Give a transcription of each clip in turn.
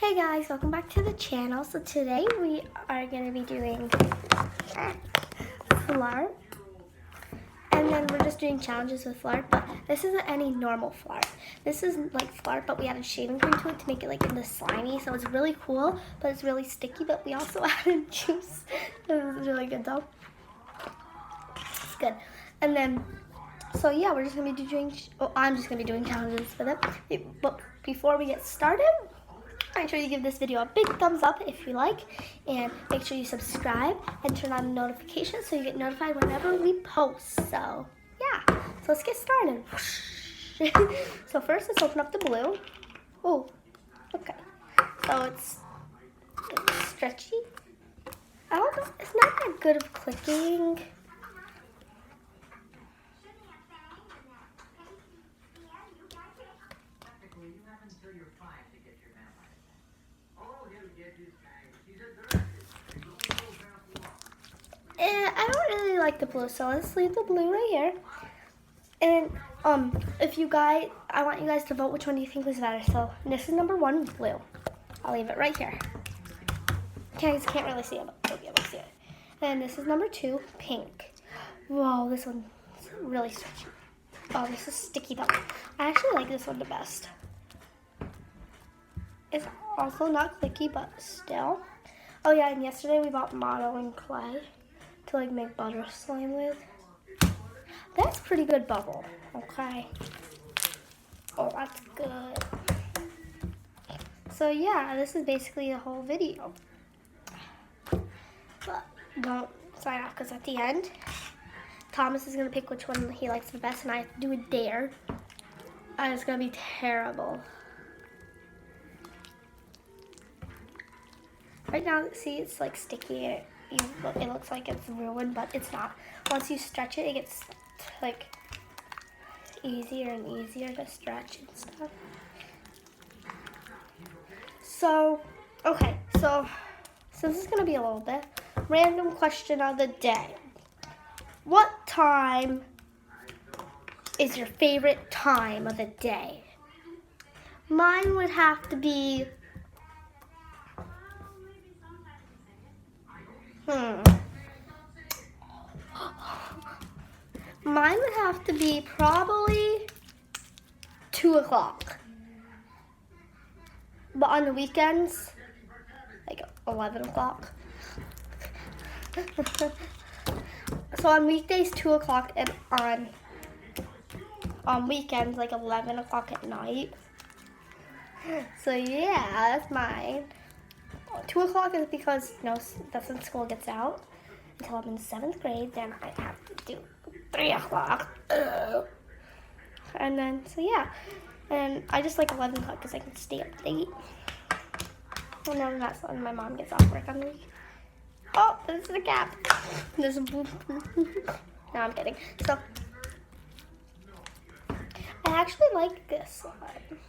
Hey guys, welcome back to the channel. So today we are going to be doing Flarp. And then we're just doing challenges with Flarp, but this isn't any normal Flarp. This is like Flarp, but we added shaving cream to it to make it like into slimy. So it's really cool, but it's really sticky, but we also added juice. This is really good though. It's good. And then, so yeah, we're just going to be doing, I'm just going to be doing challenges with it. But before we get started, make sure you give this video a big thumbs up if you like, and make sure you subscribe and turn on notifications so you get notified whenever we post. So yeah, so let's get started. So first, let's open up the blue. Oh, okay. So it's stretchy. I don't know, it's not that good of clicking. And I don't really like the blue, so let's leave the blue right here. And if you guys, I want you guys to vote which one do you think was better. So this is number 1, blue. I'll leave it right here. You guys can't really see it, but you'll be able to see it. And this is number 2, pink. Whoa, this one's really stretchy. Oh, this is sticky though. I actually like this one the best. It's also not clicky, but still. Oh yeah, and yesterday we bought modeling clay to like make butter slime with. That's pretty good bubble. Okay. Oh, that's good. So yeah, this is basically the whole video. But don't sign off because at the end, Thomas is gonna pick which one he likes the best, and I have to do a dare. And it's gonna be terrible. Right now, see, it's like sticky. It looks like it's ruined, but it's not. Once you stretch it, it gets like easier and easier to stretch and stuff. So, okay, so this is gonna be a little bit random question of the day. What time is your favorite time of the day? Mine would have to be Mine would have to be probably 2 o'clock. But on the weekends, like 11 o'clock. So on weekdays, 2 o'clock, and on weekends, like 11 o'clock at night. So yeah, that's mine. 2 o'clock is because, you know, that's when school gets out. Until I'm in 7th grade, then I have to do 3 o'clock. And then, so yeah. And I just like 11 o'clock because I can stay up late. And then that's when my mom gets off work on the week. Oh, this is a gap. There's a boop. No, I'm kidding. So, I actually like this one.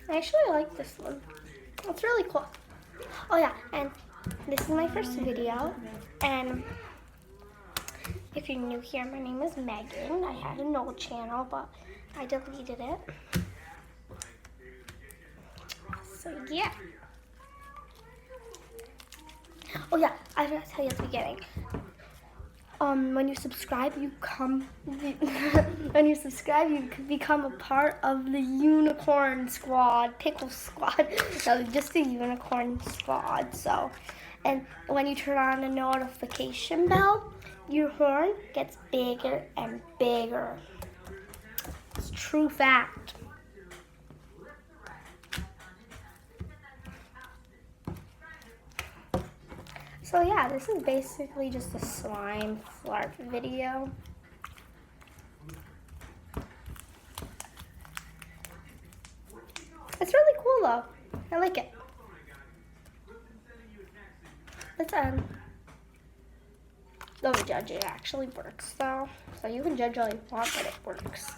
I actually like this one. It's really cool. Oh yeah, and this is my first video. And if you're new here, my name is Megan. I had an old channel, but I deleted it. So yeah. Oh yeah, I forgot to tell you at the beginning. When you subscribe, you can become a part of the unicorn squad, pickle squad. No, just the unicorn squad. So, and when you turn on the notification bell, your horn gets bigger and bigger. It's true fact. So yeah, this is basically just a slime Flarp video. It's really cool though. I like it. Let's don't judge, it actually works though. So you can judge all you want, but it works.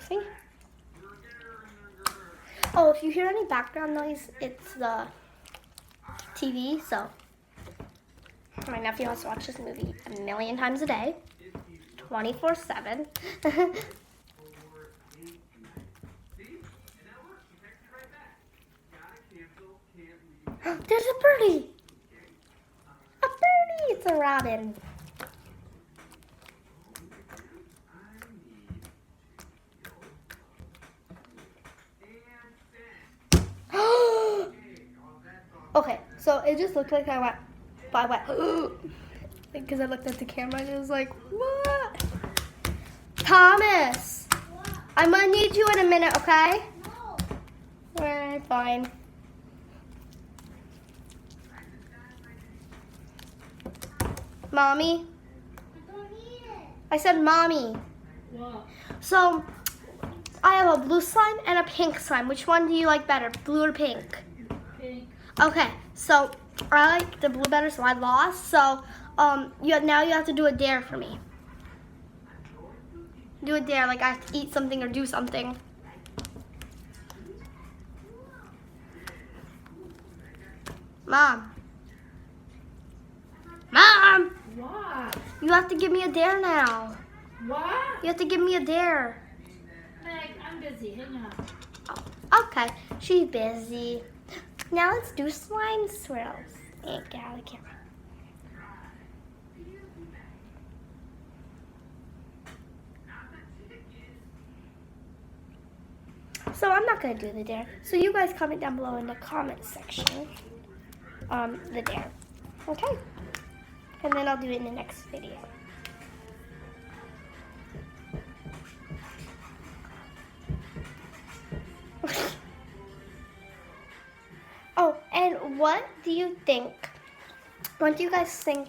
See? Oh, if you hear any background noise, it's the TV, so My nephew wants to watch this movie a million times a day, 24/7. There's a birdie! A birdie! It's a robin. Okay, so it just looked like I went because I looked at the camera and it was like, what? Thomas! What? I'm gonna need you in a minute, okay? No. Alright, fine. Mommy? I don't need it. I said mommy. What? So, I have a blue slime and a pink slime. Which one do you like better, blue or pink? Pink. Okay, so I like the blue better, so I lost. So, now you have to do a dare for me. Do a dare, like I have to eat something or do something. Mom. Mom! What? You have to give me a dare now. What? You have to give me a dare. Meg, I'm busy. Hang on. Oh, okay, she's busy. Now let's do slime swirls. Hey, get out of the camera. So I'm not gonna do the dare. So you guys comment down below in the comment section, the dare. Okay? And then I'll do it in the next video. Oh, and what do you think? What do you guys think?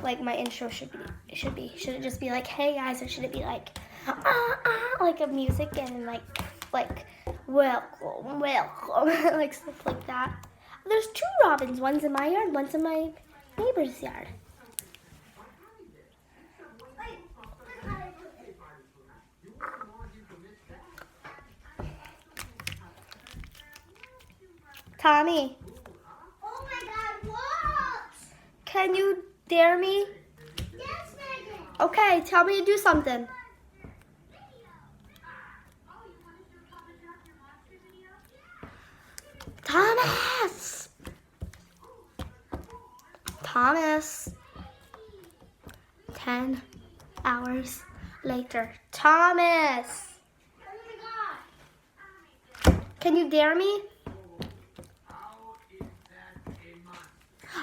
Like my intro should be? Should it just be like, "Hey guys," or should it be like a music and like welcome, like stuff like that? There's two robins. One's in my yard. One's in my neighbor's yard. Tommy. Oh my God! What? Can you dare me? Yes, Megan. Okay, tell me to do something. Thomas! Thomas. 10 hours later. Thomas! Oh my God! Can you dare me?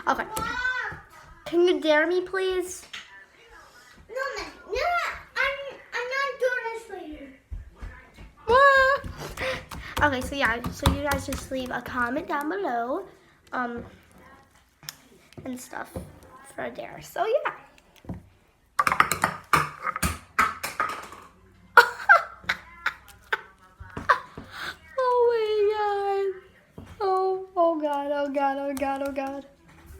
Okay. What? Can you dare me, please? No, Meg. No, I'm not doing this later. Okay, so yeah, so you guys just leave a comment down below, and stuff for a dare. So yeah. Oh my God. Oh God, oh God, oh God, oh God.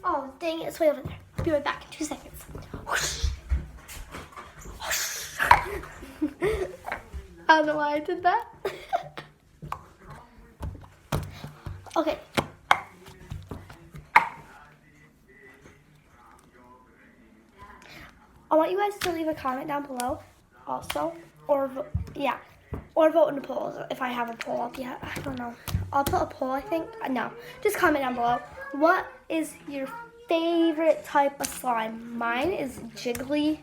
Oh, dang it, it's way over there. Be right back in 2 seconds. Whoosh. Whoosh. I don't know why I did that. Okay. I want you guys to leave a comment down below also, or vote in the polls. If I have a poll up yet, I don't know. I'll put a poll, I think. No, just comment down below. What is your favorite type of slime? Mine is jiggly,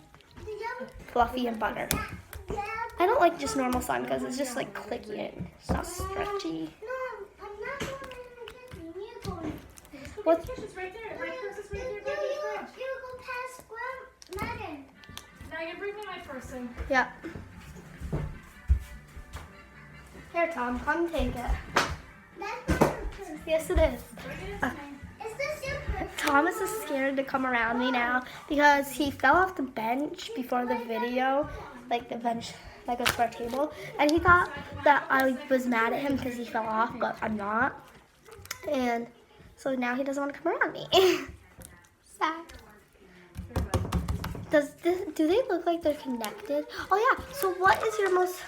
fluffy, and butter. I don't like just normal slime because it's just like clicky and it's not stretchy. No, I'm not going to the going. What's It's right there. My purse is right there. You go past Megan. Megan, bring me my person. Yeah. Here, Tom, come take it. That's not your purse. Yes, it is. Is this your purse? Thomas is scared to come around me now because he fell off the bench before the video, like the bench that goes to our table, and he thought that I was mad at him because he fell off, but I'm not. And so now he doesn't want to come around me. Sad. Do they look like they're connected? Oh yeah, so what is your most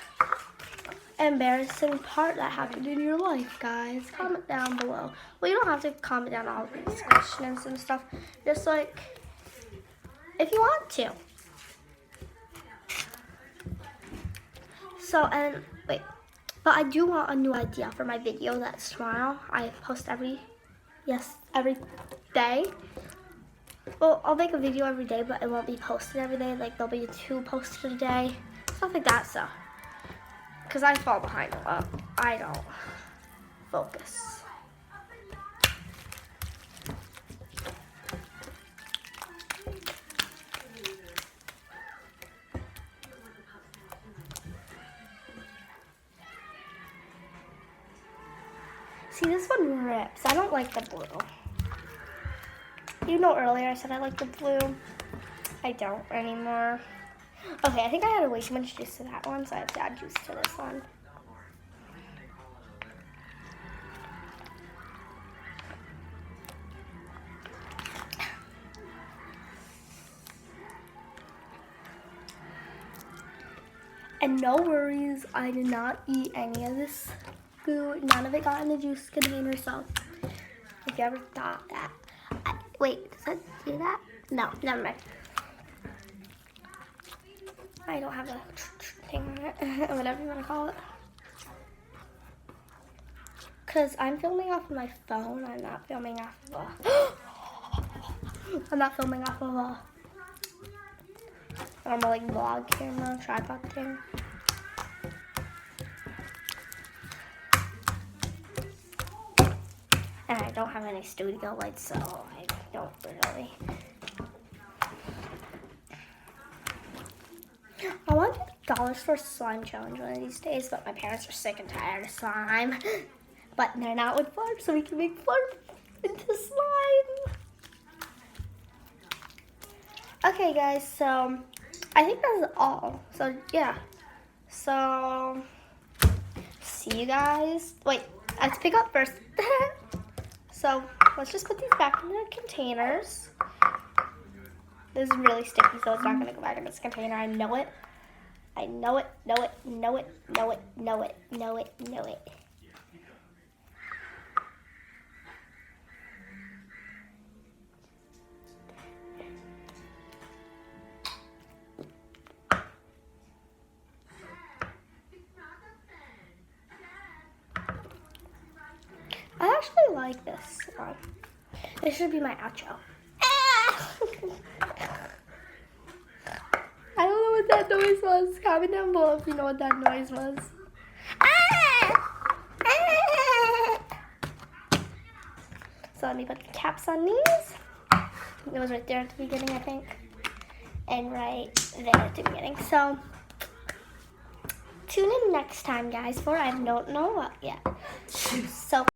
embarrassing part that happened in your life, guys? Comment down below. Well, you don't have to comment down all these questions and stuff. Just like, if you want to. So, and wait. But I do want a new idea for my video that's tomorrow. I post every day. Well, I'll make a video every day, but it won't be posted every day. Like, there'll be 2 posted a day. Stuff like that, so. Because I fall behind a lot. I don't focus. See, this one rips. I don't like the blue. You know, earlier I said I like the blue. I don't anymore. Okay, I think I had way too much juice to that one, so I have to add juice to this one. And no worries, I did not eat any of this food. None of it got in the juice container, so if you ever thought that. Wait, does that do that? No, never mind. I don't have a thing on it, whatever you want to call it. Because I'm filming off of my phone. I'm not filming off of a normal like vlog camera, tripod thing. And I don't have any studio lights, so I don't really. I want to do the dollar store slime challenge one of these days, but my parents are sick and tired of slime. But they're not with Flarp, so we can make Flarp into slime. Okay, guys, so I think that's all. So, yeah. So, see you guys. Wait, I have to pick up first. So, let's just put these back in the containers. This is really sticky, so it's not going to go back in this container. I know it. I know it, know it, know it, know it, know it, know it, know it. I actually like this one. This should be my outro. I don't know what that noise was. Comment down below if you know what that noise was. So let me put the caps on these. It was right there at the beginning, I think. And right there at the beginning. So tune in next time, guys, for I don't know what yet. So